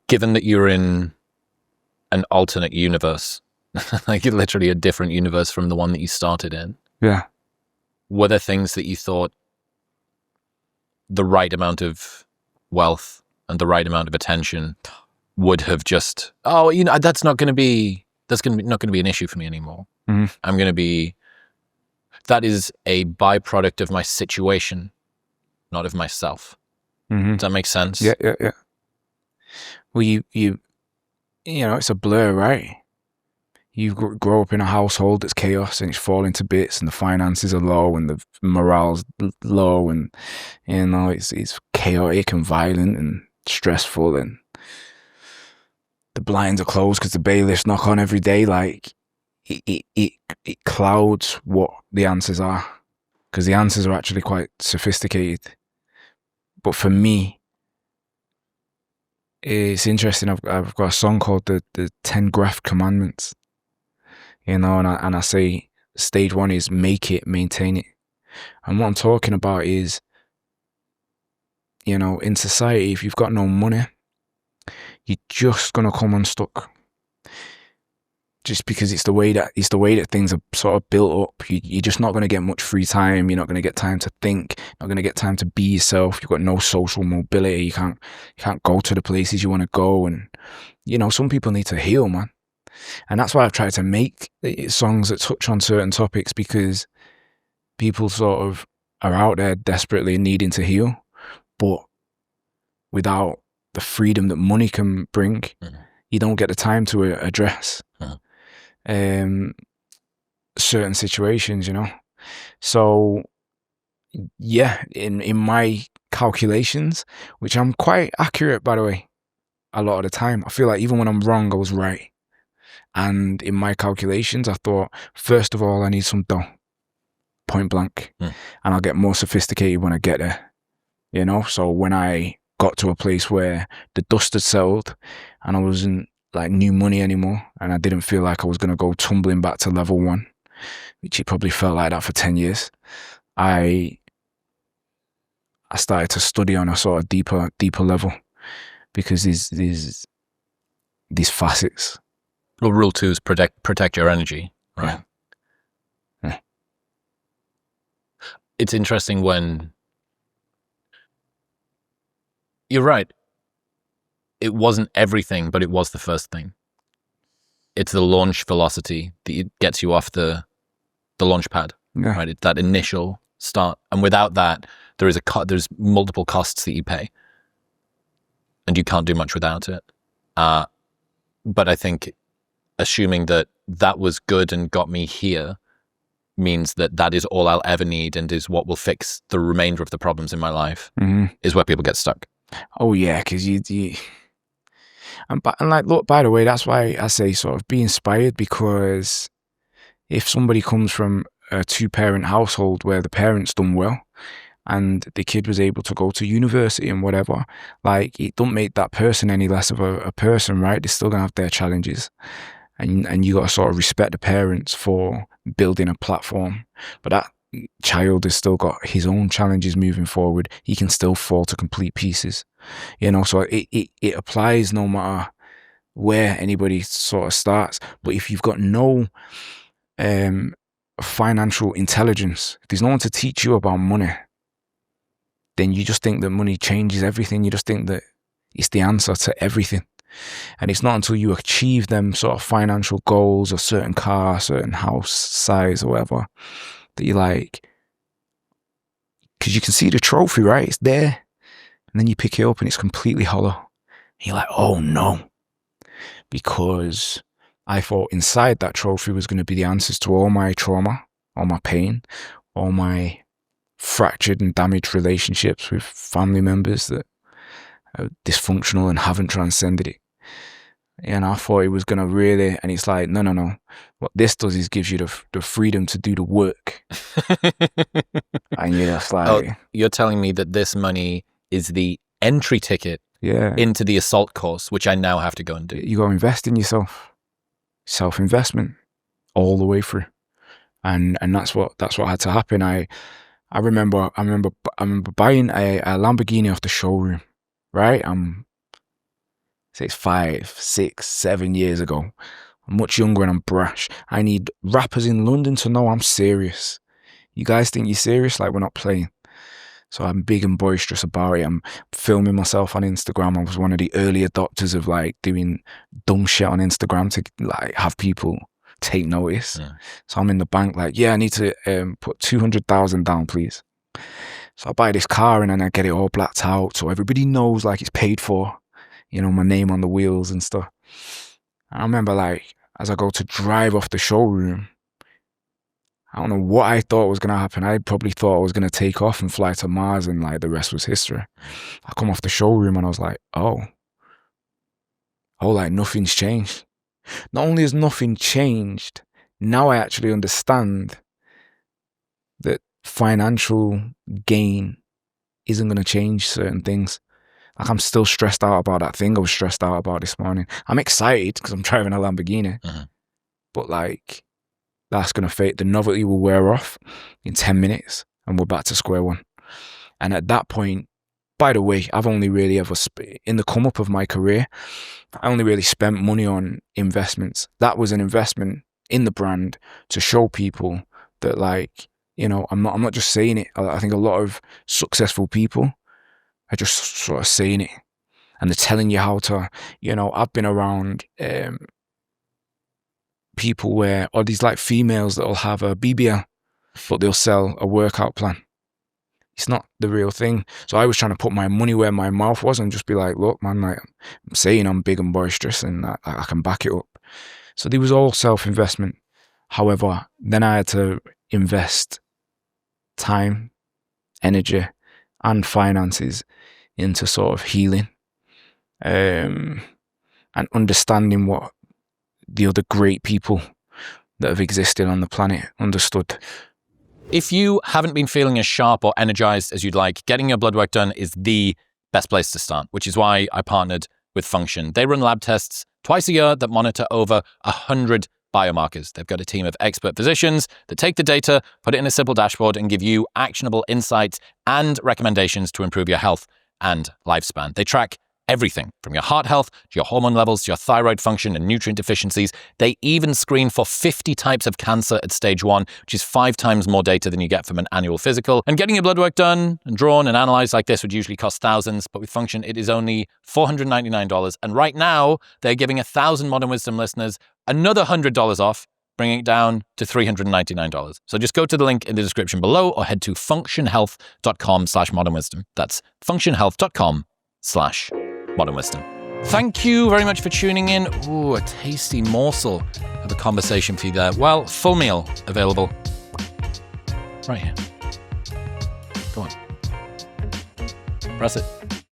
given that you're in an alternate universe, like literally a different universe from the one that you started in. Yeah. Were there things that you thought the right amount of wealth and the right amount of attention would have just, that's not going to be an issue for me anymore. Mm-hmm. That is a byproduct of my situation, not of myself. Mm-hmm. Does that make sense? Yeah. Well, you know, it's a blur, right? You grow up in a household that's chaos and it's falling to bits and the finances are low and the morale's low and, you know, it's chaotic and violent and stressful and the blinds are closed because the bailiffs knock on every day. Like, it clouds what the answers are, because the answers are actually quite sophisticated. But for me, it's interesting. I've got a song called the 10 Graft Commandments, you know, and I say stage 1 is make it, maintain it. And what I'm talking about is, you know, in society, if you've got no money, you're just gonna come unstuck. Just because it's the way that things are sort of built up. You're just not going to get much free time. You're not going to get time to think. Not going to get time to be yourself. You've got no social mobility. You can't go to the places you want to go. And, you know, some people need to heal, man. And that's why I've tried to make songs that touch on certain topics, because people sort of are out there desperately needing to heal, but without the freedom that money can bring, you don't get the time to address certain situations, you know. So yeah, in my calculations, which I'm quite accurate, by the way, a lot of the time, I feel like even when I'm wrong, I was right. And in my calculations, I thought, first of all, I need some dough, point blank, and I'll get more sophisticated when I get there, you know. So when I got to a place where the dust had settled and I wasn't like new money anymore, and I didn't feel like I was going to go tumbling back to level 1, which it probably felt like that for 10 years, I started to study on a sort of deeper level, because these facets. Well, rule 2 is protect your energy, right? Yeah. It's interesting when you're right. It wasn't everything, but it was the first thing. It's the launch velocity that gets you off the launch pad, right? It's that initial start, and without that, there's multiple costs that you pay, and you can't do much without it. But I think assuming that was good and got me here means that is all I'll ever need, and is what will fix the remainder of the problems in my life. Is where people get stuck. Oh yeah, because you and like, look, by the way, that's why I say sort of be inspired, because if somebody comes from a 2-parent household where the parents done well and the kid was able to go to university and whatever, like, it don't make that person any less of a person, right? They're still gonna have their challenges, and you got to sort of respect the parents for building a platform, but that child has still got his own challenges moving forward. He can still fall to complete pieces, you know. So it applies no matter where anybody sort of starts. But if you've got no financial intelligence, if there's no one to teach you about money, then you just think that money changes everything. You just think that it's the answer to everything. And it's not until you achieve them sort of financial goals, a certain car, certain house size or whatever, that you like, because you can see the trophy, right? It's there. And then you pick it up and it's completely hollow. And you're like, oh no. Because I thought inside that trophy was going to be the answers to all my trauma, all my pain, all my fractured and damaged relationships with family members that are dysfunctional and haven't transcended it. And I thought it was going to really, and it's like, no. What this does is gives you the freedom to do the work. And you're just like... you're telling me that this money is the entry ticket into the assault course, which I now have to go and do. You got to invest in yourself. Self-investment all the way through. And that's what had to happen. I remember buying a Lamborghini off the showroom, right? say it's 5, 6, 7 years ago. I'm much younger and I'm brash. I need rappers in London to know I'm serious. You guys think you're serious? Like, we're not playing. So I'm big and boisterous about it. I'm filming myself on Instagram. I was one of the early adopters of like doing dumb shit on Instagram to like have people take notice. Yeah. So I'm in the bank like, yeah, I need to put 200,000 down, please. So I buy this car and then I get it all blacked out so everybody knows like it's paid for, you know, my name on the wheels and stuff. I remember like as I go to drive off the showroom, I don't know what I thought was going to happen. I probably thought I was going to take off and fly to Mars and like the rest was history. I come off the showroom and I was like, oh, like nothing's changed. Not only has nothing changed, now I actually understand that financial gain isn't going to change certain things. Like I'm still stressed out about that thing I was stressed out about this morning. I'm excited because I'm driving a Lamborghini, but like, that's going to fade. The novelty will wear off in 10 minutes and we're back to square one. And at that point, by the way, I've only really ever, in the come up of my career, I only really spent money on investments. That was an investment in the brand to show people that like, you know, I'm not just saying it. I think a lot of successful people are just sort of saying it and they're telling you how to, you know, I've been around, people where, or these like females that'll have a BBL, but they'll sell a workout plan. It's not the real thing. So I was trying to put my money where my mouth was and just be like, look, man, like, I'm saying I'm big and boisterous and I can back it up. So there was all self-investment. However, then I had to invest time, energy, and finances into sort of healing and understanding what the other great people that have existed on the planet understood. If you haven't been feeling as sharp or energized as you'd like, getting your blood work done is the best place to start, which is why I partnered with Function. They run lab tests twice a year that monitor over 100 biomarkers. They've got a team of expert physicians that take the data, put it in a simple dashboard, and give you actionable insights and recommendations to improve your health and lifespan. They track everything from your heart health to your hormone levels to your thyroid function and nutrient deficiencies. They even screen for 50 types of cancer at stage 1, which is 5 times more data than you get from an annual physical. And getting your blood work done and drawn and analyzed like this would usually cost thousands, but with Function, it is only $499. And right now, they're giving 1,000 Modern Wisdom listeners another $100 off, bringing it down to $399. So just go to the link in the description below or head to functionhealth.com/modernwisdom. That's functionhealth.com/Modern Wisdom. Thank you very much for tuning in. Ooh, a tasty morsel of a conversation for you there. Well, full meal available right here. Go on. Press it.